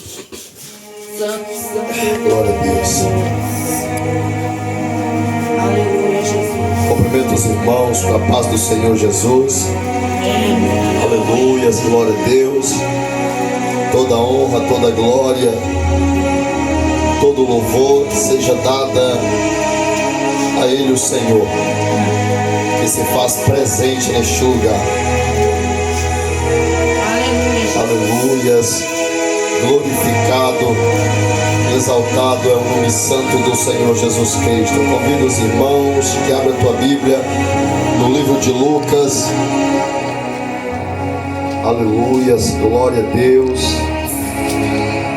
Santo, santo. Glória a Deus. Aleluia, Jesus. Cumprimento os irmãos com a paz do Senhor Jesus. Aleluia, glória a Deus. Toda honra, toda glória, todo louvor seja dada a Ele, o Senhor, que se faz presente neste lugar. Aleluias, glorificado, exaltado é o nome santo do Senhor Jesus Cristo. Eu convido os irmãos que abram a tua Bíblia no livro de Lucas. Aleluias, glória a Deus.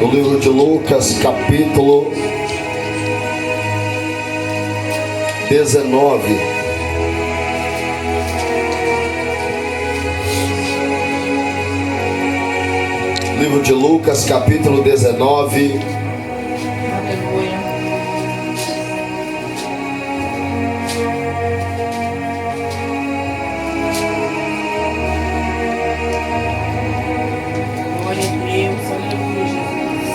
No livro de Lucas, capítulo 19. Livro de Lucas, capítulo 19. Aleluia. Glória a Deus, aleluia, Jesus.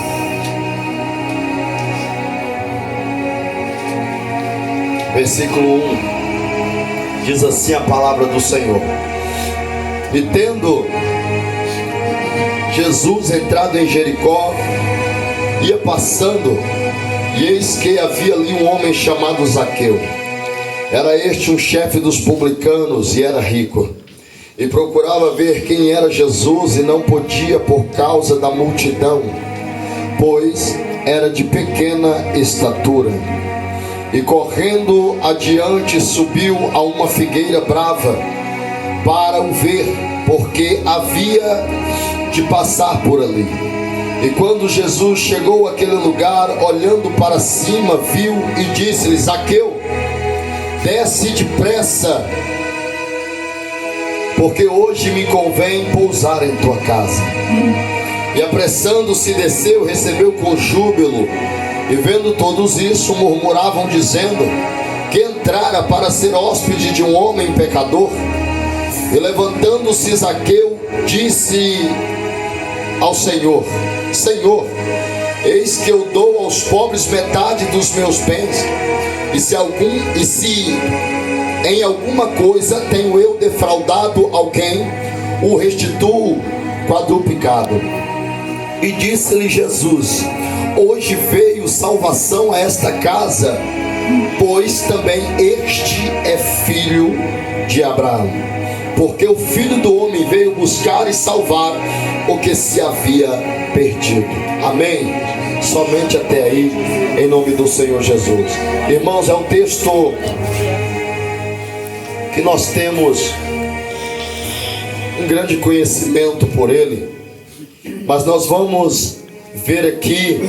Versículo 1. Diz assim a palavra do Senhor: E tendo Jesus entrado em Jericó, ia passando, e eis que havia ali um homem chamado Zaqueu. Era este um chefe dos publicanos e era rico. E procurava ver quem era Jesus e não podia por causa da multidão, pois era de pequena estatura. E correndo adiante subiu a uma figueira brava para o ver, porque havia de passar por ali. E quando Jesus chegou àquele lugar, olhando para cima, viu e disse-lhe: Zaqueu, desce depressa, porque hoje me convém pousar em tua casa. E apressando-se desceu, recebeu com júbilo. E vendo todos isso, murmuravam dizendo que entrara para ser hóspede de um homem pecador. E levantando-se Zaqueu, disse ao Senhor: Senhor, eis que eu dou aos pobres metade dos meus bens, e se em alguma coisa tenho eu defraudado alguém, o restituo quadruplicado. E disse-lhe Jesus: Hoje veio salvação a esta casa, pois também este é filho de Abraão. Porque o Filho do Homem veio buscar e salvar o que se havia perdido. Amém? Somente até aí, em nome do Senhor Jesus. Irmãos, é um texto que nós temos um grande conhecimento por ele, mas nós vamos ver aqui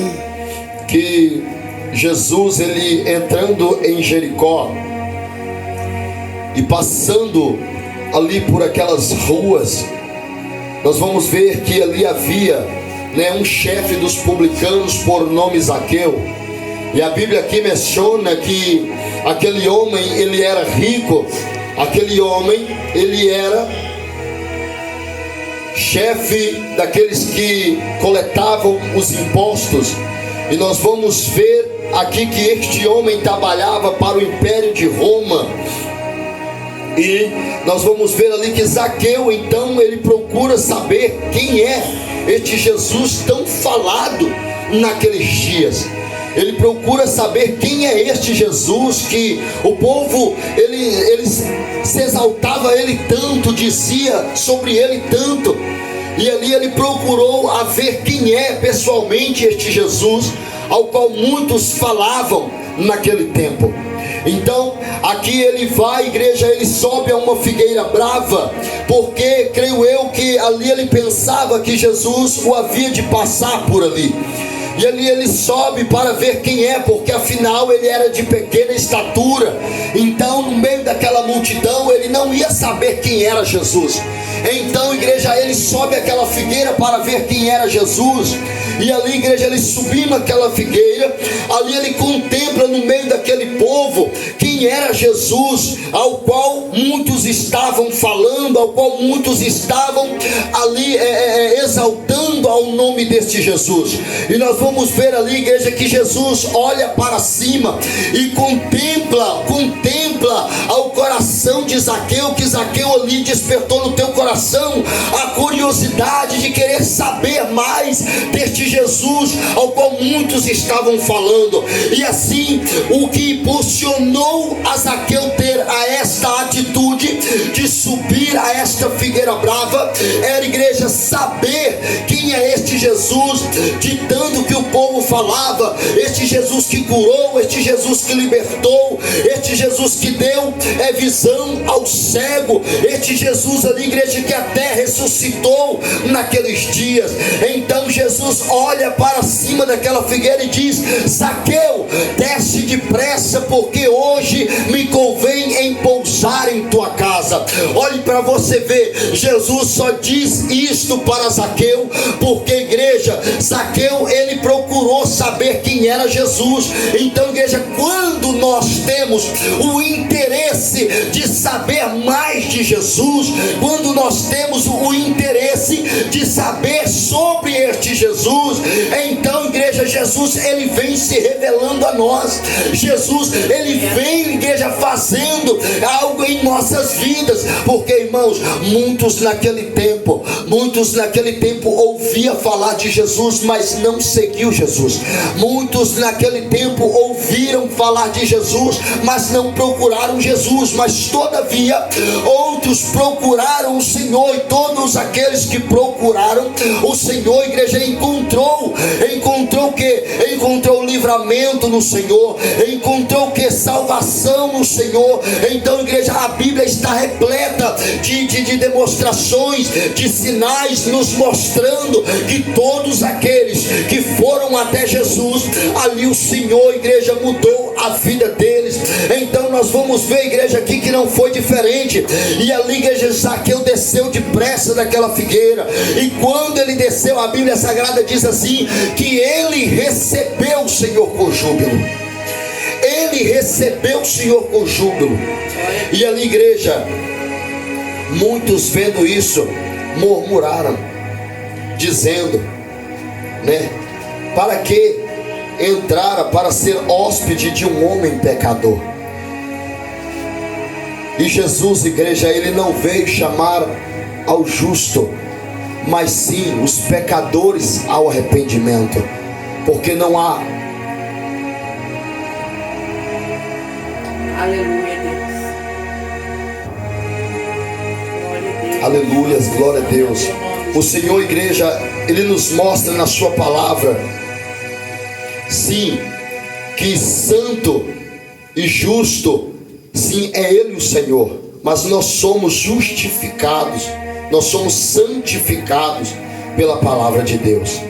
que Jesus, ele entrando em Jericó e passando ali por aquelas ruas, nós vamos ver que ali havia um chefe dos publicanos por nome Zaqueu. E a Bíblia aqui menciona que aquele homem, ele era rico. Aquele homem, ele era chefe daqueles que coletavam os impostos. E nós vamos ver aqui que este homem trabalhava para o Império de Roma. E nós vamos ver ali que Zaqueu, então, ele procura saber quem é este Jesus tão falado naqueles dias. Ele procura saber quem é este Jesus que o povo, ele se exaltava ele tanto, dizia sobre ele tanto. E ali ele procurou a ver quem é pessoalmente este Jesus, ao qual muitos falavam naquele tempo. Então, aqui ele vai, igreja, ele sobe a uma figueira brava, porque creio eu que ali ele pensava que Jesus o havia de passar por ali. E ali ele sobe para ver quem é, porque afinal ele era de pequena estatura. Então, no meio daquela multidão, ele não ia saber quem era Jesus. Então, igreja, ele sobe aquela figueira para ver quem era Jesus. E ali, igreja, ele subindo aquela figueira, ali ele contempla no meio daquele povo quem era Jesus, ao qual muitos estavam falando, ao qual muitos estavam ali exaltando ao nome deste Jesus. E nós vamos ver ali, igreja, que Jesus olha para cima e contempla ao coração de Zaqueu, que Zaqueu ali despertou no teu coração a curiosidade de querer saber mais deste Jesus ao qual muitos estavam falando. E assim, o que impulsionou a Zaqueu ter a esta atitude de subir a esta figueira brava era, igreja, saber quem é este Jesus, de tanto que o povo falava, este Jesus que curou, este Jesus que libertou, este Jesus que deu visão ao cego, este Jesus ali, igreja, que até ressuscitou naqueles dias. Então Jesus olha para cima daquela figueira e diz: Zaqueu, desce depressa, porque hoje me convém em pousar em tua casa. Olhe para você ver, Jesus só diz isto para Zaqueu porque, igreja, Zaqueu, ele procurou saber quem era Jesus. Então, igreja, quando nós temos o interesse de saber mais de Jesus, quando nós temos o interesse de saber sobre este Jesus, então, igreja, Jesus, ele vem se revelando a nós. Jesus, ele vem, igreja, fazendo algo em nossas vidas, porque, irmãos, muitos naquele tempo ouvia falar de Jesus, mas não seguiu Jesus. Muitos naquele tempo ouviram falar de Jesus, mas não procuraram Jesus. Mas todavia outros procuraram o Senhor, e todos aqueles que procuraram o Senhor, igreja, encontrou o que? Encontrou livramento no Senhor, encontrou o que? Salvação no Senhor. Então, igreja, a Bíblia está repleta de demonstrações, de sinais, nos mostrando que todos aqueles que foram até Jesus, ali o Senhor, igreja, mudou a vida deles. Então nós vamos ver, igreja, aqui que não foi diferente. E ali, igreja, Zaqueu desceu depressa daquela figueira, e quando ele desceu, a Bíblia Sagrada diz assim, que ele recebeu o Senhor com júbilo. Ele recebeu o Senhor com júbilo. E ali, igreja, muitos vendo isso murmuraram, dizendo, para que entrara para ser hóspede de um homem pecador? E Jesus, igreja, ele não veio chamar ao justo, mas sim os pecadores ao arrependimento, porque não há. Aleluia, Deus. Aleluia, glória a Deus. O Senhor, igreja, ele nos mostra na sua palavra, sim, que santo e justo, sim, é ele o Senhor, mas nós somos justificados, nós somos santificados pela palavra de Deus.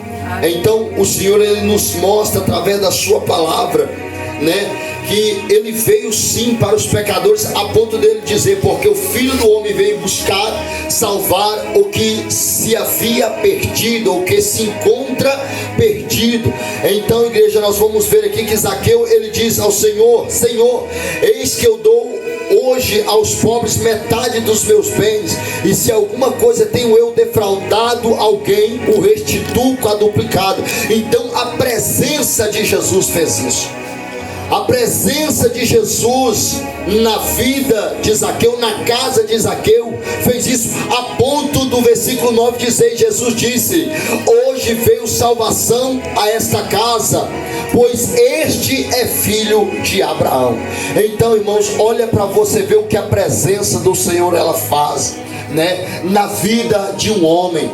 Então o Senhor, ele nos mostra através da sua palavra, que ele veio sim para os pecadores, a ponto dele dizer, porque o Filho do Homem veio buscar, salvar o que se havia perdido, ou que se encontra perdido. Então, igreja, nós vamos ver aqui que Zaqueu, ele diz ao Senhor: Senhor, eis que eu dou hoje aos pobres metade dos meus bens, e se alguma coisa tenho eu defraudado alguém, o restituo quadruplicado. Então a presença de Jesus fez isso. A presença de Jesus na vida de Zaqueu, na casa de Zaqueu, fez isso, a ponto do versículo 9 dizer, Jesus disse: hoje veio salvação a esta casa, pois este é filho de Abraão. Então, irmãos, olha para você ver o que a presença do Senhor ela faz, na vida de um homem.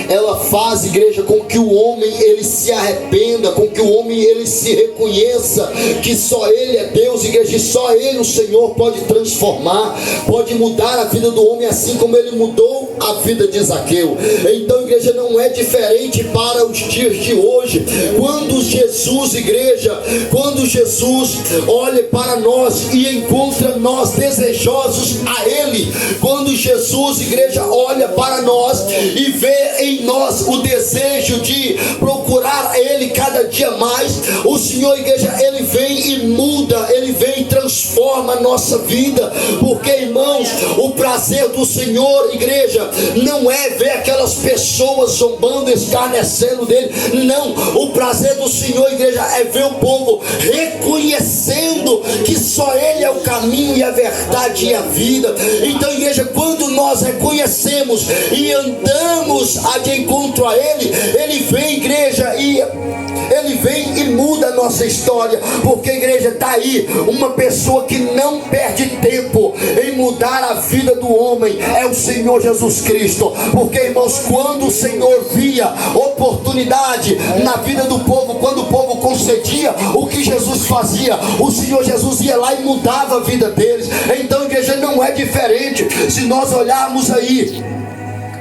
Ela faz, igreja, igreja, com que o homem ele se arrependa, com que o homem ele se reconheça que só Ele é Deus, igreja, e só Ele, o Senhor, pode transformar, pode mudar a vida do homem, assim como Ele mudou a vida de Zaqueu. Então, igreja, não é diferente para os dias de hoje. Quando Jesus, igreja, quando Jesus olha para nós e encontra nós desejosos a Ele, quando Jesus, igreja, olha para nós e vê em nós o desejo de procurar Ele cada dia mais, o Senhor, igreja, Ele vem e muda, Ele vem e transforma a nossa vida. Porque, irmãos, o prazer do Senhor, igreja, não é ver aquelas pessoas zombando, escarnecendo dele. Não, o prazer do Senhor, igreja, é ver o povo reconhecendo que só Ele é o caminho e a verdade e a vida. Então, igreja, quando nós reconhecemos e andamos de encontro a Ele, Ele vem, igreja, e Ele vem e muda a nossa história. Porque, igreja, está aí uma pessoa que não perde tempo em mudar a vida do homem, é o Senhor Jesus Cristo. Porque, irmãos, quando o Senhor via oportunidade na vida do povo, quando o povo concedia, o que Jesus fazia? O Senhor Jesus ia lá e mudava a vida deles. Então, igreja, não é diferente. Se nós olharmos aí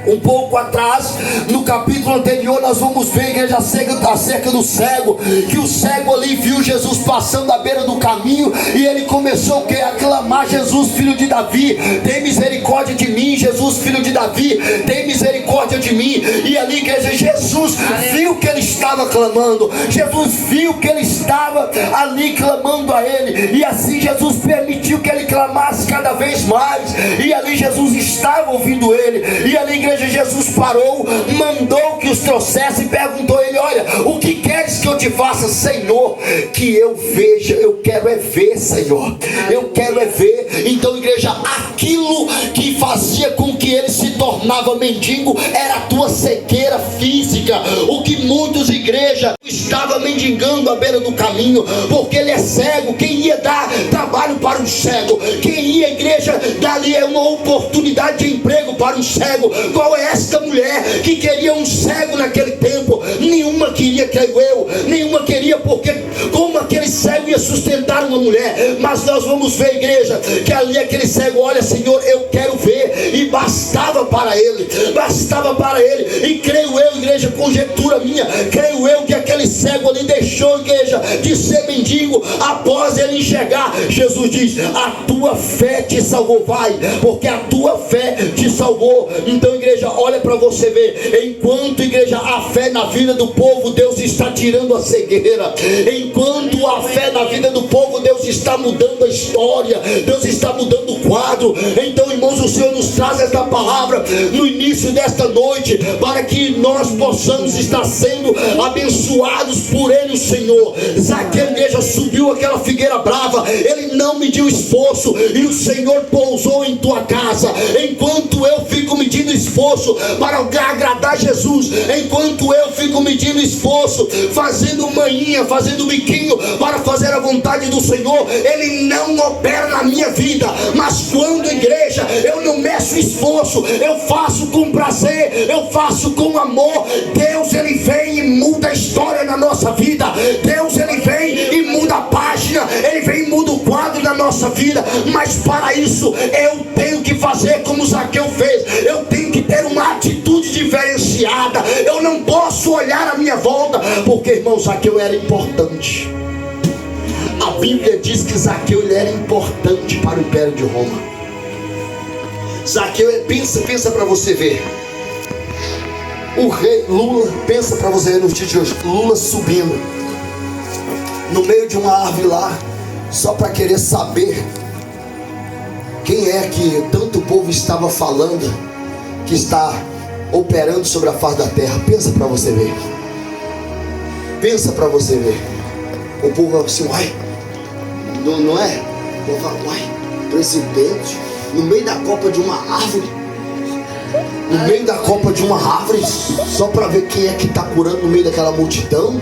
um pouco atrás, no capítulo anterior, nós vamos ver, igreja, acerca do cego, que o cego ali viu Jesus passando à beira do caminho, e ele começou o quê? A clamar: Jesus, filho de Davi, tem misericórdia de mim. Jesus, filho de Davi, tem misericórdia de mim. E ali, igreja, Jesus viu que ele estava clamando, Jesus viu que ele estava ali clamando a ele, e assim Jesus permitiu que ele clamasse cada vez mais, e ali Jesus estava ouvindo ele. E ali, igreja, Jesus parou, mandou que os trouxesse e perguntou a ele: olha, o que queres que eu te faça? Senhor, que eu veja. Eu quero é ver, Senhor, eu quero é ver. Então, igreja, aquilo que fazia com que ele se tornava mendigo era a tua cegueira física. O que muitos, igreja, estava mendigando à beira do caminho, porque ele é cego. Quem ia dar trabalho para um cego? Quem ia, igreja, dali é uma oportunidade de emprego para um cego? Qual é esta mulher que queria um cego naquele tempo? Nenhuma queria, creio eu, nenhuma queria, porque como aquele cego ia sustentar uma mulher? Mas nós vamos ver, igreja, que ali aquele cego: olha, Senhor, eu quero ver. E bastava para ele, bastava para ele. E creio eu, igreja, conjectura minha, creio eu que aquele cego ali deixou, igreja, de ser mendigo após ele enxergar. Jesus diz: a tua fé te salvou. Vai, porque a tua fé te salvou. Então, igreja, olha para você ver. Enquanto, igreja, a fé na vida do povo, Deus está tirando a cegueira. Enquanto a fé na vida do povo, Deus está mudando a história, Deus está mudando o quadro. Então, irmãos, o Senhor nos traz esta palavra no início desta noite, para que nós possamos estar sendo abençoados por Ele, o Senhor. Zaqueu, igreja, subiu aquela figueira brava, ele não mediu esforço, e o Senhor pousou em tua casa. Enquanto eu fico medindo esforço para agradar Jesus, enquanto eu fico medindo esforço, fazendo manhinha, fazendo biquinho para fazer a vontade do Senhor, Ele não opera na minha vida. Mas quando, igreja, eu não meço esforço, eu faço com prazer, eu faço com amor, Deus, Ele vem e muda a história na nossa vida. Deus, Ele vem e muda a página, Ele vem e muda o quadro da nossa vida. Mas para isso eu tenho que fazer como Zaqueu fez. Eu tenho que ter uma atitude diferenciada. Eu não posso olhar à minha volta, porque, irmão, Zaqueu era importante. A Bíblia diz que Zaqueu, ele era importante para o Império de Roma. Zaqueu, pensa para você ver. O rei Lula, pensa para você ver nos dias de hoje, Lula subindo no meio de uma árvore lá, só para querer saber quem é que tanto o povo estava falando que está operando sobre a face da terra. Pensa para você ver. Pensa para você ver. O povo vai assim: uai, não é? O povo fala: uai, presidente no meio da copa de uma árvore, no meio da copa de uma árvore, só para ver quem é que está curando no meio daquela multidão.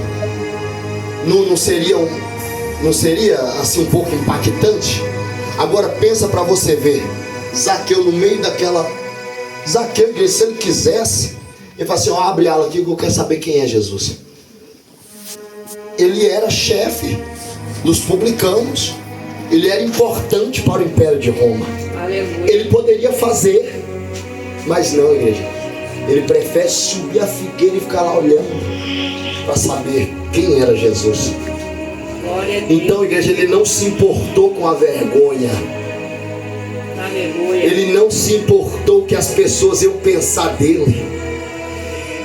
Não seria assim um pouco impactante? Agora pensa para você ver, Zaqueu no meio daquela... Zaqueu, se ele quisesse, Ele fala assim, ó, abre ela aqui que eu quero saber quem é Jesus. Ele era chefe dos publicanos. Ele era importante para o Império de Roma. Aleluia. Ele poderia fazer, mas não, igreja. Ele prefere subir a figueira e ficar lá olhando para saber quem era Jesus. Glória a Deus. Então, igreja, ele não se importou com a vergonha. Aleluia. Ele não se importou o que as pessoas iam pensar dele.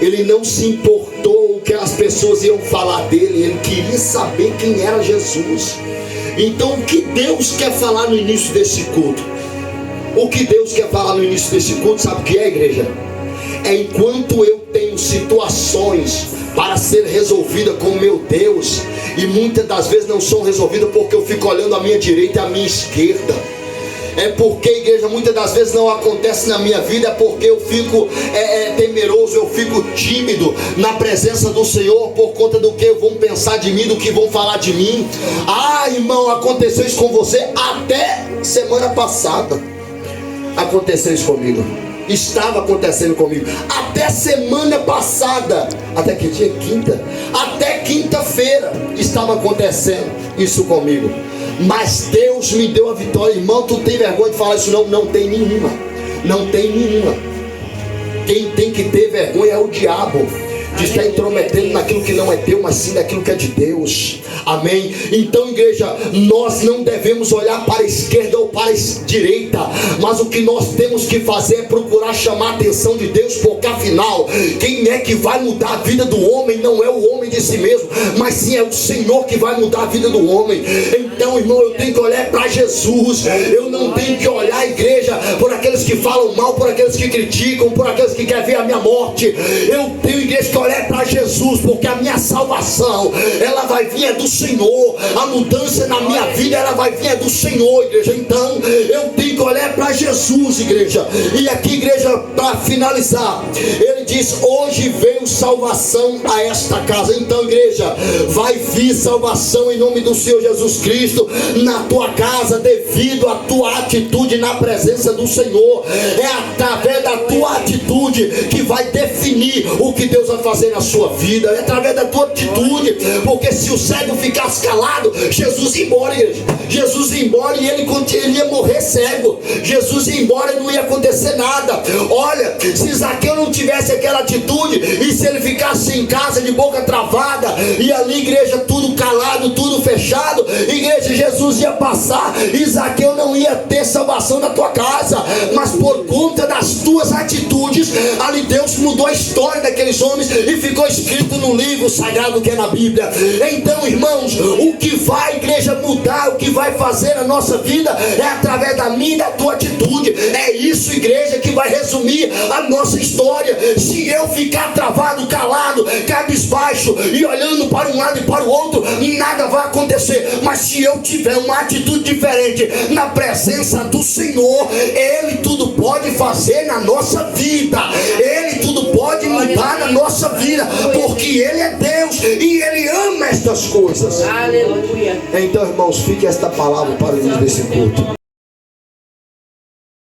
Ele não se importou o que as pessoas iam falar dele. Ele queria saber quem era Jesus. Então, o que Deus quer falar no início desse culto? O que Deus quer falar no início desse culto, sabe o que é, igreja? É enquanto eu tenho situações para ser resolvida com o meu Deus, e muitas das vezes não são resolvidas porque eu fico olhando à minha direita e à minha esquerda. É porque, igreja, muitas das vezes não acontece na minha vida, é porque eu fico temeroso, eu fico tímido na presença do Senhor, por conta do que vão pensar de mim, do que vão falar de mim. Ah, irmão, aconteceu isso com você até semana passada. Aconteceu isso comigo. Estava acontecendo comigo até semana passada. Até que dia? Quinta. Até quinta-feira estava acontecendo isso comigo. Mas Deus me deu a vitória. Irmão, tu tem vergonha de falar isso? Não, não tem nenhuma. Não tem nenhuma. Quem tem que ter vergonha é o diabo, de estar intrometendo naquilo que não é teu, mas sim naquilo que é de Deus. Amém? Então, igreja, nós não devemos olhar para a esquerda ou para a direita, mas o que nós temos que fazer é procurar chamar a atenção de Deus, porque afinal, quem é que vai mudar a vida do homem? Não é o homem de si mesmo, mas sim é o Senhor que vai mudar a vida do homem. Então, irmão, eu tenho que olhar para Jesus. Eu não tenho que olhar a igreja por aqueles que falam mal, por aqueles que criticam, por aqueles que querem ver a minha morte. Eu tenho, igreja, que olhar para Jesus, porque a minha salvação, ela vai vir do Senhor. A mudança na minha vida, ela vai vir do Senhor, igreja. Então eu tenho que olhar para Jesus, igreja. E aqui, igreja, para finalizar, ele diz: hoje veio salvação a esta casa. Então, igreja, vai vir salvação em nome do Senhor Jesus Cristo na tua casa, devido à tua atitude na presença do Senhor. É através da tua atitude que vai definir o que Deus vai fazer na sua vida. É através da tua atitude, porque se o cego ficasse calado, Jesus ia embora, igreja. Jesus ia embora e ele ia morrer cego. Jesus ia embora e não ia acontecer nada. Olha, se Zaqueu não tivesse aquela atitude, e se ele ficasse em casa de boca travada, e ali, igreja, tudo calado, tudo fechado, igreja, Jesus ia passar e Zaqueu não ia ter salvação na tua casa. Mas por conta das tuas atitudes, ali Deus mudou a história daqueles homens e ficou escrito no livro sagrado que é na Bíblia. Então, irmãos, o que vai, igreja, mudar, o que vai fazer na nossa vida é através da minha e da tua atitude. É isso, igreja, que vai resumir a nossa história. Se eu ficar travado, calado, cabisbaixo e olhando para um lado e para o outro, nada vai acontecer. Mas se eu tiver uma atitude diferente na presença do Senhor, Ele tudo pode fazer na nossa vida. Ele tudo pode mudar na nossa vida, porque Ele é Deus e Ele ama estas coisas. Aleluia. Então, irmãos, fique esta palavra para o início desse culto.